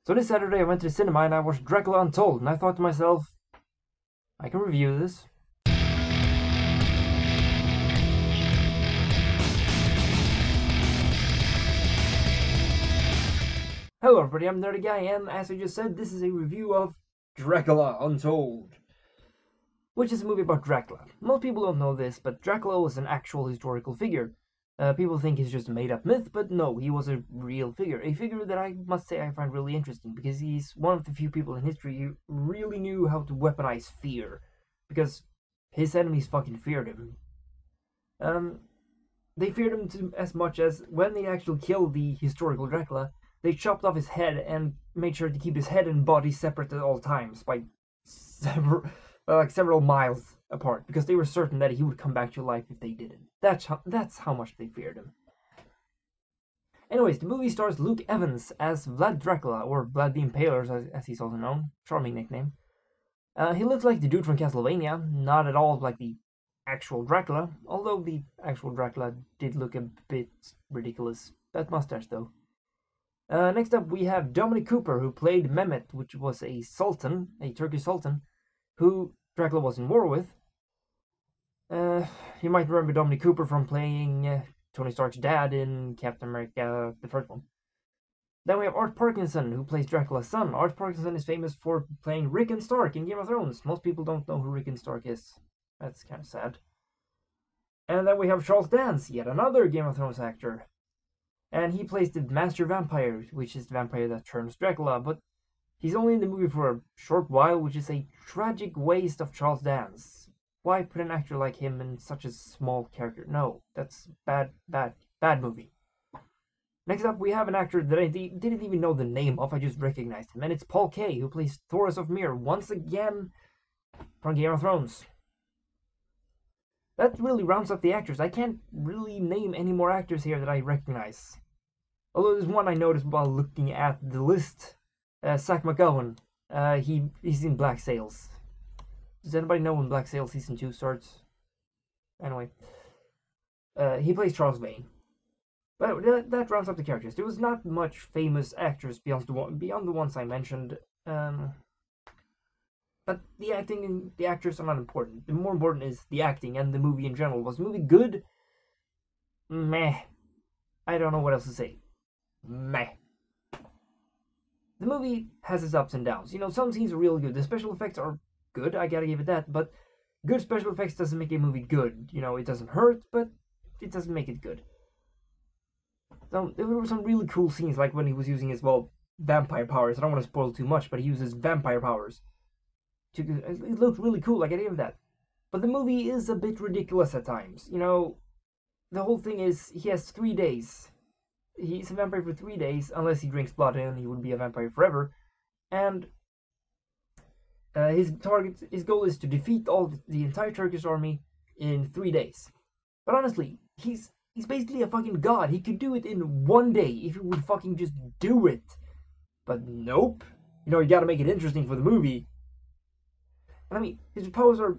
So this Saturday I went to the cinema and I watched Dracula Untold, and I thought to myself, I can review this. Hello everybody, I'm NerdyGuy, and as I just said, this is a review of Dracula Untold, which is a movie about Dracula. Most people don't know this, but Dracula was an actual historical figure. People think he's just a made-up myth, but no, he was a real figure. A figure that I must say I find really interesting, because he's one of the few people in history who really knew how to weaponize fear. Because his enemies fucking feared him. They feared him as much as when they actually killed the historical Dracula, they chopped off his head and made sure to keep his head and body separate at all times by several miles apart, because they were certain that he would come back to life if they didn't. That's how much they feared him. Anyways, the movie stars Luke Evans as Vlad Dracula, or Vlad the Impaler as he's also known. Charming nickname. He looks like the dude from Castlevania, not at all like the actual Dracula, although the actual Dracula did look a bit ridiculous. That mustache though. Next up we have Dominic Cooper, who played Mehmet, which was a sultan, a Turkish sultan, who Dracula was in war with. You might remember Dominic Cooper from playing Tony Stark's dad in Captain America, the first one. Then we have Art Parkinson, who plays Dracula's son. Art Parkinson is famous for playing Rickon Stark in Game of Thrones. Most people don't know who Rickon Stark is. That's kind of sad. And then we have Charles Dance, yet another Game of Thrones actor. And he plays the Master Vampire, which is the vampire that turns Dracula, but he's only in the movie for a short while, which is a tragic waste of Charles Dance. Why put an actor like him in such a small character? No, that's bad movie. Next up, we have an actor that I didn't even know the name of, I just recognized him, and it's Paul Kaye, who plays Thoros of Myr, once again from Game of Thrones. That really rounds up the actors. I can't really name any more actors here that I recognize. Although there's one I noticed while looking at the list. Zach McGowan. He's in Black Sails. Does anybody know when Black Sails Season 2 starts? Anyway. He plays Charles Vane. But that rounds up the characters. There was not much famous actors beyond the ones I mentioned. But the acting and the actors are not important. The more important is the acting and the movie in general. Was the movie good? Meh. I don't know what else to say. Meh. The movie has its ups and downs. You know, some scenes are really good. The special effects are good, I gotta give it that. But good special effects doesn't make a movie good. You know, it doesn't hurt, but it doesn't make it good. So, there were some really cool scenes, like when he was using his, vampire powers. I don't want to spoil too much, but he uses vampire powers. It looked really cool, I gave that. But the movie is a bit ridiculous at times. You know, the whole thing is, he has 3 days. He's a vampire for 3 days, unless he drinks blood, and he would be a vampire forever. And his goal is to defeat the entire Turkish army in 3 days. But honestly, he's basically a fucking god. He could do it in 1 day if he would fucking just do it. But nope. You know, you gotta make it interesting for the movie. And I mean, his powers are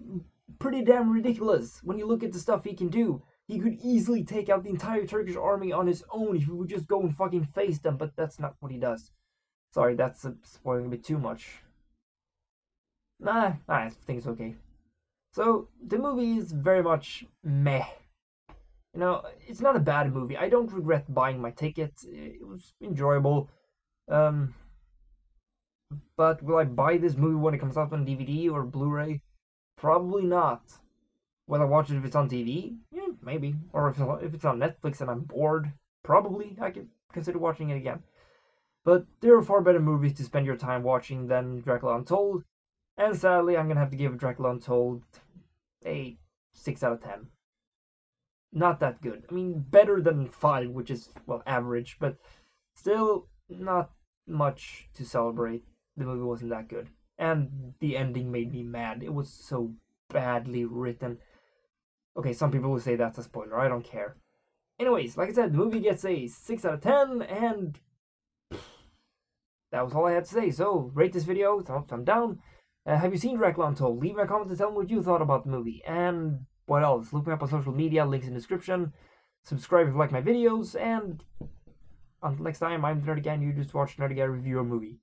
pretty damn ridiculous. When you look at the stuff he can do, he could easily take out the entire Turkish army on his own if he would just go and fucking face them, but that's not what he does. Sorry, that's spoiling a bit too much. I think it's okay. So, the movie is very much meh. You know, it's not a bad movie. I don't regret buying my ticket. It was enjoyable. But will I buy this movie when it comes out on DVD or Blu-ray? Probably not. Will I watch it if it's on TV? Yeah, maybe. Or if it's on Netflix and I'm bored, probably I could consider watching it again. But there are far better movies to spend your time watching than Dracula Untold. And sadly, I'm gonna have to give Dracula Untold a 6 out of 10. Not that good. I mean, better than 5, which is, average, but still not much to celebrate. The movie wasn't that good. And the ending made me mad. It was so badly written. Okay, some people will say that's a spoiler. I don't care. Anyways, like I said, the movie gets a 6 out of 10, and that was all I had to say. So, rate this video, thumbs down. Have you seen Dracula Untold? Leave me a comment to tell me what you thought about the movie. And what else? Look me up on social media, links in the description. Subscribe if you like my videos, and until next time, I'm the Nerdy Guy, and you just watched Nerdy Guy review a movie.